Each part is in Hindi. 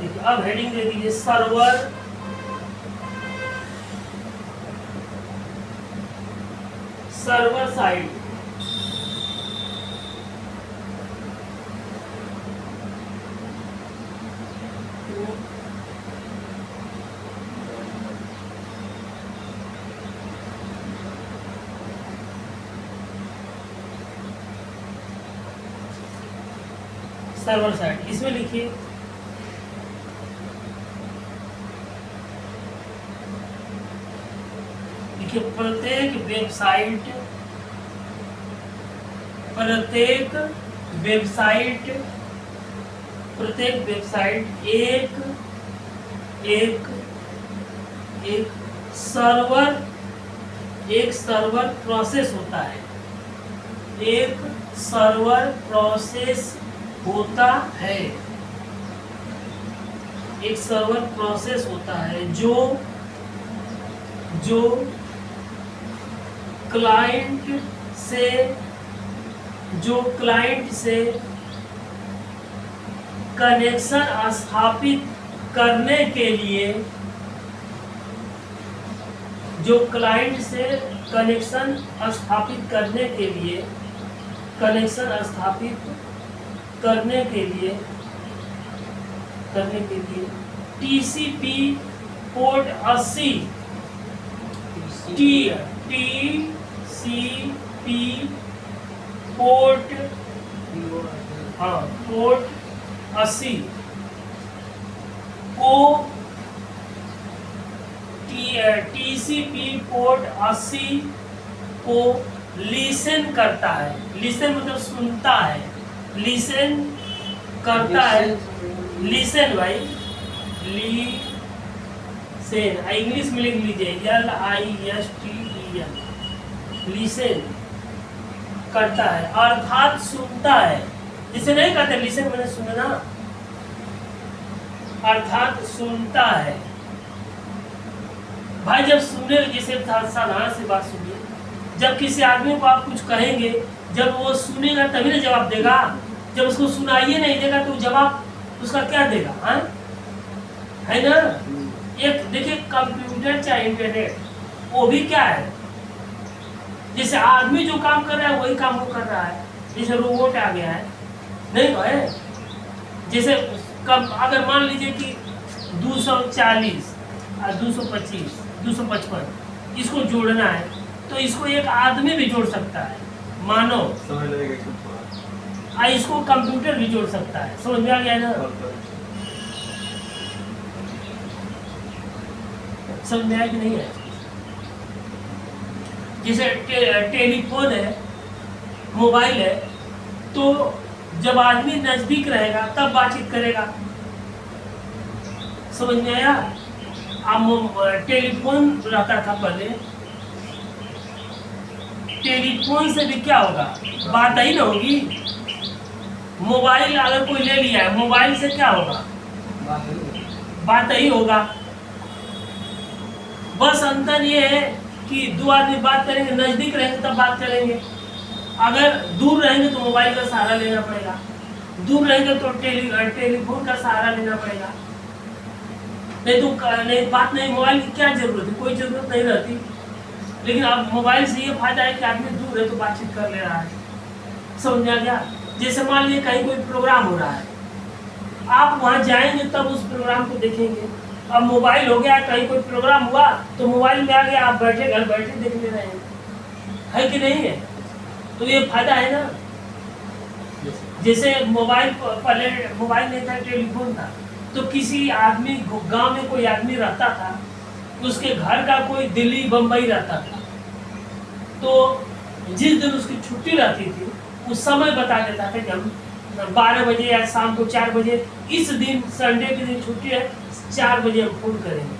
देखिए अब हेडिंग दे दीजिए सर्वर साइड। सर्वर साइड इसमें लिखिए प्रत्येक वेबसाइट एक सर्वर प्रोसेस होता है। एक सर्वर प्रोसेस होता है। एक सर्वर प्रोसेस होता है जो क्लाइंट से कनेक्शन स्थापित करने के लिए टीसीपी पोर्ट 80 टीसीपी पोर्ट 80 को टीसीपी पोर्ट 80 को लिसन करता है। लिसन मतलब सुनता है, लिसन करता है। लिसन भाई, लिसन इंग्लिश में लिख लीजिए LISTEN। लिसन करता है अर्थात सुनता है। जिसे नहीं कहते लिसन मैंने सुनना, अर्थात सुनता है। भाई जब सुनने, जैसे साधारण सी बात सुनिए, जब किसी आदमी को आप कुछ कहेंगे, जब वो सुनेगा तभी ना जवाब देगा। जब उसको सुनाइए नहीं देगा तो जवाब उसका क्या देगा? है ना? एक देखिए कंप्यूटर चाहे इंटरनेट, वो भी क्या है, जैसे आदमी जो काम कर रहा है वही काम वो कर रहा है। जैसे रोबोट आ गया है, नहीं तो है। जैसे अगर मान लीजिए कि 240 और 225 255 इसको जोड़ना है तो इसको एक आदमी भी जोड़ सकता है, मानव। इसको कंप्यूटर भी जोड़ सकता है। समझ में आ गया ना? समझ में आया कि नहीं है? जैसे टेलीफोन है, मोबाइल है, तो जब आदमी नजदीक रहेगा तब बातचीत करेगा। समझ में आया? अब टेलीफोन रहता था पहले, टेलीफोन से भी क्या होगा, बात ही ना होगी। मोबाइल अगर कोई ले लिया है, मोबाइल से क्या होगा, बात ही होगा। बस अंतर ये है कि दो आदमी बात करेंगे, नजदीक रहेंगे तब बात करेंगे। अगर दूर रहेंगे तो मोबाइल का सहारा लेना पड़ेगा, दूर रहेंगे तो टेलीफोन का सहारा लेना पड़ेगा। नहीं तो नहीं, बात नहीं, मोबाइल की क्या जरूरत है, कोई जरूरत नहीं रहती। लेकिन अब मोबाइल से ये फायदा है कि आदमी दूर है तो बातचीत कर ले रहा है। समझ में आ गया? जैसे मान लीजिए कहीं कोई प्रोग्राम हो रहा है, आप वहां जाएंगे तब उस प्रोग्राम को देखेंगे। अब मोबाइल हो गया, कहीं कोई प्रोग्राम हुआ तो मोबाइल में आ गया, आप बैठे घर बैठे देख ले रहे हैं, है कि नहीं है? तो ये फायदा है ना। जैसे मोबाइल पहले मोबाइल नहीं था, टेलीफोन था, तो किसी आदमी गांव में कोई आदमी रहता था, उसके घर का कोई दिल्ली बम्बई रहता था, तो जिस दिन उसकी छुट्टी रहती थी उस समय बता देता था कि हम 12 बजे या शाम को 4 बजे, इस दिन संडे के दिन छुट्टी है, 4 बजे हम फोन करेंगे।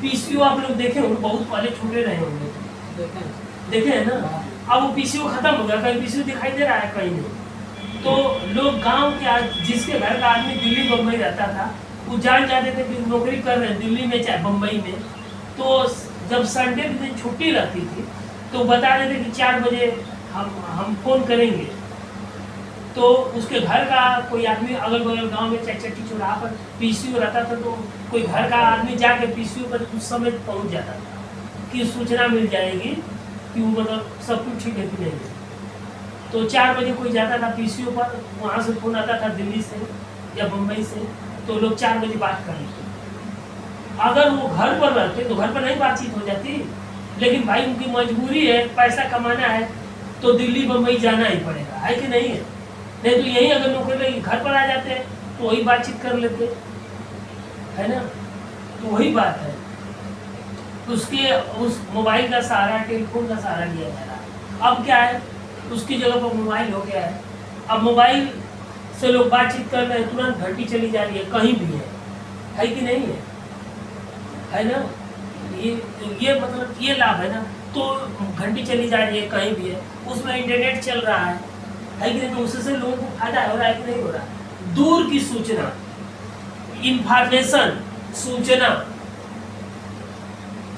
पीसीओ आप लोग देखे होंगे, बहुत पहले छूटे रहे होंगे, देखे है ना? अब वो पीसीओ खत्म हो गया, कहीं पीसीओ दिखाई दे रहा है, कहीं नहीं। तो लोग गांव के जिसके घर का आदमी दिल्ली बम्बई रहता था, वो जान जाते थे कि नौकरी कर रहे हैं दिल्ली में चाहे बम्बई में, तो जब संडे के दिन छुट्टी रहती थी तो बता देते कि 4 बजे हम फोन करेंगे। तो उसके घर का कोई आदमी अगल बगल गांव में चट्टी चौराहा पर पीसीओ रहता था, तो कोई घर का आदमी जाके पीसीओ पर उस समय पहुंच जाता था कि सूचना मिल जाएगी कि वो मतलब सब कुछ ठीक है कि नहीं है। तो 4 बजे कोई जाता था पीसीओ पर, वहाँ से फोन आता था दिल्ली से या मुंबई से, तो लोग 4 बजे बात कर लेते। अगर वो घर पर रहते तो घर पर नहीं बातचीत हो जाती, लेकिन भाई उनकी मजबूरी है, पैसा कमाना है तो दिल्ली मुंबई जाना ही पड़ेगा, है कि नहीं है? नहीं तो यही अगर नौकरी घर पर आ जाते हैं तो वही बातचीत कर लेते, है ना? तो वही बात है, उसके उस मोबाइल का सहारा, टेलीफोन का सहारा लिया जा रहा है। अब क्या है, उसकी जगह पर मोबाइल हो गया है। अब मोबाइल से लोग बातचीत कर रहे हैं, तुरंत घंटी चली जा रही है, कहीं भी है कि नहीं है? है ना? ये मतलब ये लाभ है ना, तो घंटी चली जा रही है, कहीं भी है, उसमें इंटरनेट चल रहा है कि नहीं? तो उससे लोगों को फायदा हो रहा है कि नहीं हो रहा है? दूर की सूचना, इंफॉर्मेशन,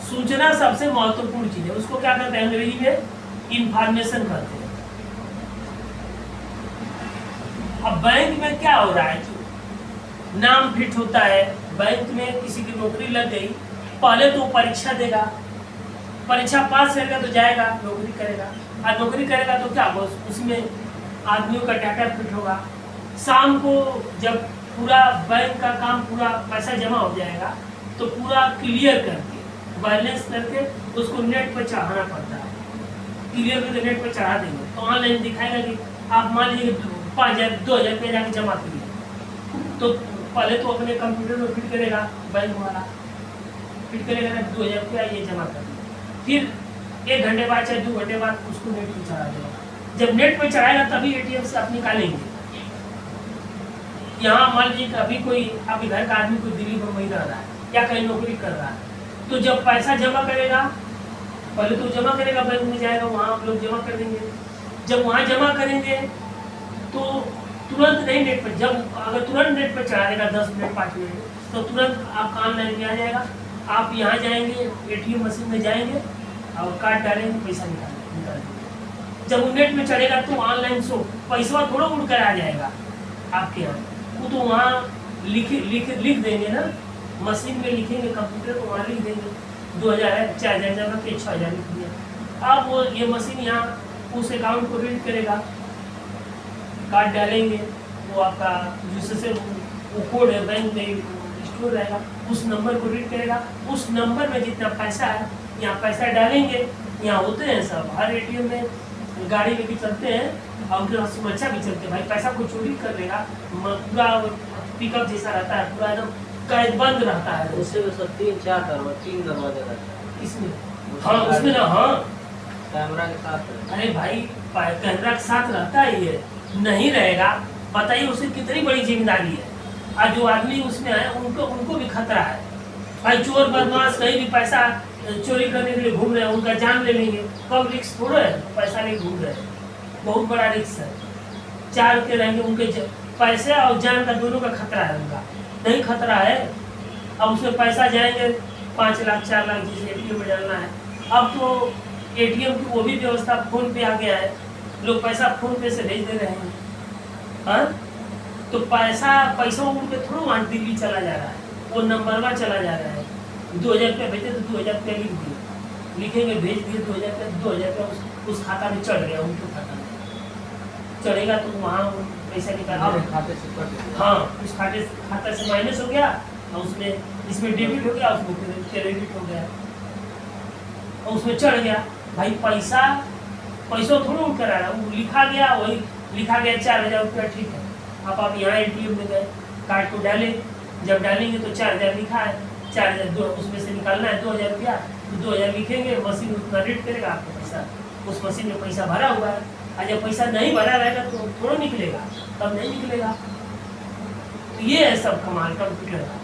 सूचना सबसे महत्वपूर्ण चीज है। उसको क्या कहते हैं अंग्रेजी में? इंफॉर्मेशन कहते हैं। अब बैंक में क्या हो रहा है कि नाम फिट होता है, बैंक में किसी की नौकरी लग गई, पहले तो परीक्षा देगा, परीक्षा पास करेगा तो जाएगा नौकरी करेगा, और नौकरी करेगा तो क्या होगा, उसमें आदमियों का डाटा फिट होगा। शाम को जब पूरा बैंक का काम, पूरा पैसा जमा हो जाएगा तो पूरा क्लियर करके, बैलेंस करके उसको नेट पर चढ़ाना पड़ता है। क्लियर करके नेट पर चढ़ा देंगे तो ऑनलाइन दिखाएगा कि आप मान लीजिए 5,000 2,000 रुपये जाके जमा किए, तो पहले तो अपने कंप्यूटर में फिट करेगा, बैंक वाला फिट करेगा ना 2,000 रुपया ये जमा कर दिया, फिर 1 घंटे बाद चाहे 2 घंटे बाद उसको नेट पर चढ़ा देगा। जब नेट पर चढ़ाएगा तभी एटीएम से आप निकालेंगे। यहाँ मान लीजिए कि अभी कोई आपके घर का आदमी कोई दिल्ली मुंबई रह रहा है या कहीं नौकरी कर रहा है, तो जब पैसा जमा करेगा, पहले तो जमा करेगा, बैंक में जाएगा, वहाँ आप लोग जमा कर देंगे। जब वहाँ जमा करेंगे तो तुरंत नहीं नेट पर, जब अगर तुरंत नेट पर चढ़ा देगा 10 मिनट 5 मिनट, तो तुरंत आपका ऑनलाइन में आ जाएगा। आप यहाँ जाएंगे, एटीएम मशीन में जाएंगे और कार्ड डालेंगे, पैसा निकालेंगे। जब वो नेट में चढ़ेगा तो ऑनलाइन शो पैसा थोड़ा उड़ कर आ जाएगा आपके यहाँ, वो तो वहाँ लिख देंगे ना, मशीन में लिखेंगे, कंप्यूटर को वहाँ लिख देंगे 2,000 है, 4,000 जमा के 6,000 लिख दिया। अब वो ये मशीन यहाँ उस अकाउंट को रीड करेगा, कार्ड डालेंगे, वो आपका जिससे वो कोड है बैंक में स्टोर रहेगा, उस नंबर को रीड करेगा, उस नंबर में जितना पैसा है यहाँ पैसा डालेंगे। यहाँ होते हैं सब, हर एटीएम में गाड़ी लेके चलते हैं और उनके सुरक्षा भी चलते हैं। भाई पैसा कोई चोरी कर लेगा, पूरा पिकअप जैसा रहता है, पूरा एकदम कैद बंद रहता है। उससे भी सब 3 दरवाजे रहता है इसमें, हाँ उसमें ना, हाँ कैमरा के साथ। अरे भाई कैमरा के साथ रहता है, ये नहीं रहेगा, बताइए उसकी कितनी बड़ी जिम्मेदारी है। और जो आदमी उसमें है उनको भी खतरा है। भाई चोर बदमाश कहीं भी पैसा चोरी करने के लिए घूम रहे हैं, उनका जान ले लेंगे, कब रिस्क थोड़ा है, पैसा नहीं घूम रहे हैं, बहुत बड़ा रिस्क है। 4 के रहेंगे, उनके पैसे और जान का दोनों का खतरा है, उनका नहीं खतरा है। अब उसमें पैसा जाएंगे 5 लाख 4 लाख जिसे एटीएम में डालना है। अब तो एटीएम की वो भी व्यवस्था फोन पे आ गया है, लोग पैसा फोन पे से भेज दे रहे हैं। हाँ, तो पैसा उड़ के थोड़ा वहाँ दिल्ली चला जा रहा है, वो नंबरवा चला जा रहा है। 2,000 रुपया भेजे तो 2,000 रुपया लिख दिए, लिखेंगे भेज दिए 2,000 रुपया उस खाता में चढ़ गया, उनके खाता में चढ़ेगा तो वहाँ पैसा निकाल खाते से कट गया। हाँ, उस खाता से माइनस हो गया और उसमें इसमें डेबिट हो गया, उसमें क्रेडिट हो गया और उसमें चढ़ गया। भाई पैसा थोड़ा उठ कर आ रहा है, वो लिखा गया, वही लिखा गया 4,000 रुपया, ठीक है। अब आप यहाँ एटीएम में गए, कार्ड को डाले, जब डालेंगे तो 4,000 लिखा है, 4,000 उसमें से निकालना है 2,000 रुपया, तो 2,000 लिखेंगे, मशीन उतना रीड करेगा आपका पैसा, उस मशीन में पैसा भरा हुआ है। और जब पैसा नहीं भरा रहेगा तो थोड़ा निकलेगा, तब नहीं निकलेगा। तो ये है सब कमाल कंप्यूटर का,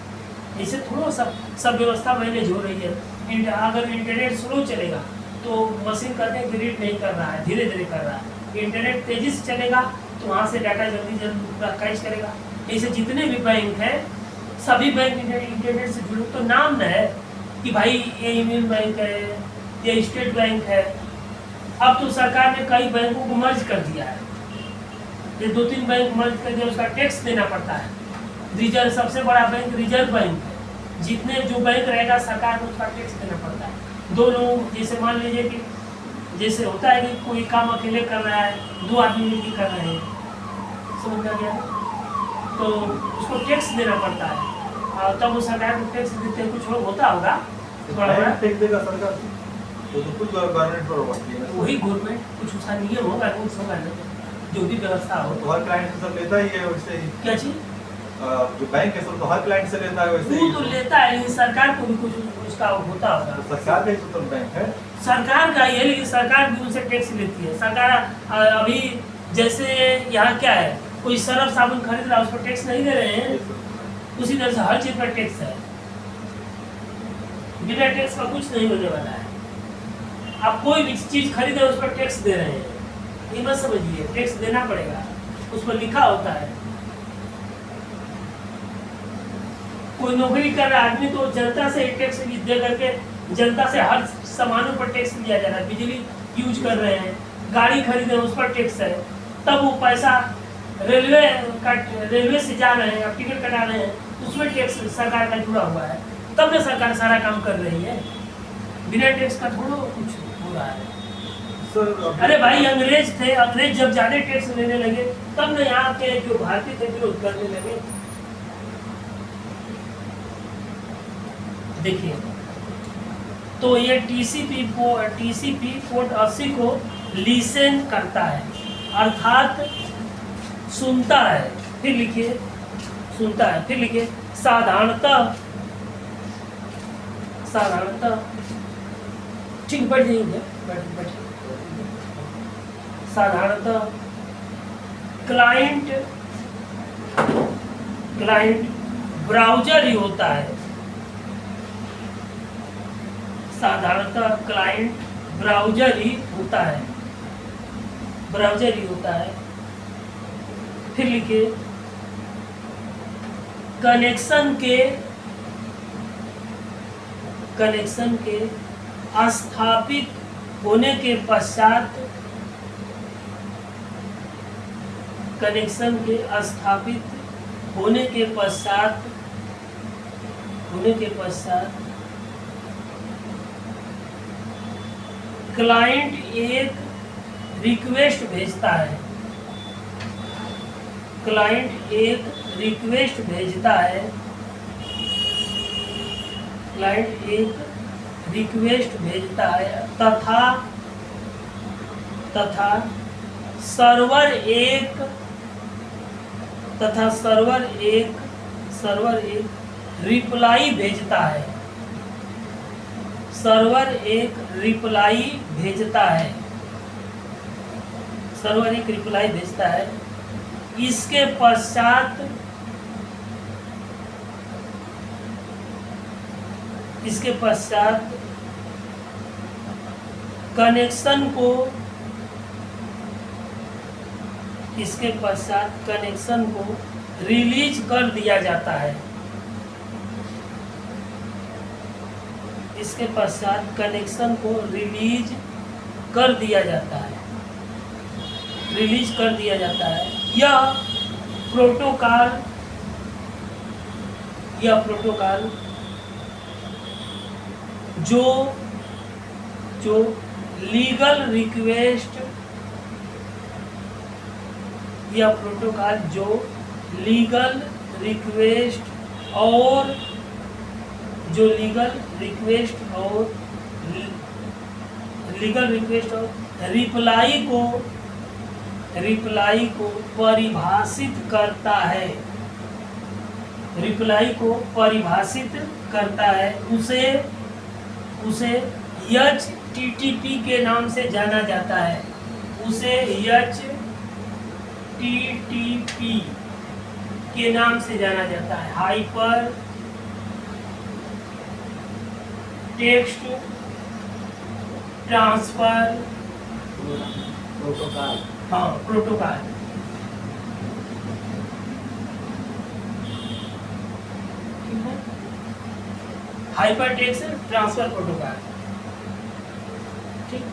इससे थोड़ा सब व्यवस्था मैनेज हो रही है। अगर इंटरनेट स्लो चलेगा तो मशीन कहते हैं कि रीड नहीं कर रहा है, धीरे धीरे कर रहा है। इंटरनेट तेजी से चलेगा तो वहाँ से डाटा जल्दी पूरा कैच करेगा। ऐसे जितने भी बैंक हैं, सभी बैंक इंटरनेट से जुड़े, तो नाम न है कि भाई ये यूनियन बैंक है, ये स्टेट बैंक है। अब तो सरकार ने कई बैंकों को मर्ज कर दिया है, ये 2-3 बैंक मर्ज करके उसका टैक्स देना पड़ता है। रिजर्व सबसे बड़ा बैंक रिजर्व बैंक है, जितने जो बैंक रहेगा सरकार को उसका टैक्स देना पड़ता है। 2 लोग जैसे मान लीजिए कि जैसे होता है कि कोई काम अकेले कर रहा है, 2 आदमी मिलकर कर रहे हैं, समझ में आ गया? तो उसको टैक्स देना पड़ता है और तब वो सरकार को टैक्स देते हैं। कुछ होता होगा थोड़ा बड़ा, टैक्स देगा सरकार, तो कुछ गवर्नमेंट पर होती है, वही गवर्नमेंट कुछ उसका नियम होगा, रूल्स होगा ना, जो भी व्यवस्था हो। तो हर क्लाइंट से सब लेता ही है वैसे ही। क्या चीज? जो बैंक है सब तो हर क्लाइंट से लेता है वैसे वो ही। तो लेता है, लेकिन सरकार को भी कुछ उसका होता होगा। तो सरकार का ही तो बैंक है। सरकार का ये, लेकिन सरकार भी उनसे टैक्स लेती है। सरकार अभी जैसे यहाँ क्या है, कोई सर्फ साबुन खरीद रहा है उस पर टैक्स नहीं दे रहे हैं, उसी तरह से हर चीज पर टैक्स है। बिना टैक्स का कुछ नहीं होने वाला है। आप कोई भी चीज खरीदे उस पर टैक्स दे रहे हैं, ये मत समझिए, टैक्स देना पड़ेगा, उस पर लिखा होता है। कोई नौकरी कर रहा आदमी तो जनता से टैक्स दे करके जनता से हर सामानों पर टैक्स लिया जा रहा है। बिजली यूज कर रहे हैं, गाड़ी खरीद रहे हैं, उस पर टैक्स है। तब वो पैसा रेलवे से जा रहे हैं, आप टिकट कटा रहे हैं, उसमें टैक्स सरकार का जुड़ा हुआ है, तब ना सरकार सारा काम कर रही है। बिना टैक्स का थोड़ा कुछ हो रहा है। सर अरे भाई अंग्रेज थे, अंग्रेज जब ज्यादा टैक्स लेने लगे तब ना यहाँ के जो भारतीय थे विरोध करने लगे। देखिए, तो ये टीसीपी 80 को लिसन करता है, अर्थात सुनता है। फिर लिखिए सुनता है, फिर लिखिए साधारणतः ठीक, बैठ जाइए, बैठ। साधारणतः क्लाइंट ब्राउजर ही होता है। साधारणतः क्लाइंट ब्राउजर ही होता है। फिर लिखिए कनेक्शन के स्थापित होने के पश्चात क्लाइंट एक रिक्वेस्ट भेजता है। तथा सर्वर एक रिप्लाई भेजता है। इसके पश्चात कनेक्शन को रिलीज कर दिया जाता है। यह प्रोटोकॉल जो लीगल रिक्वेस्ट और रिप्लाई को परिभाषित करता है। उसे HTTP के नाम से जाना जाता है। Hyper text transfer protocol. Hyper text transfer protocol. ठीक है।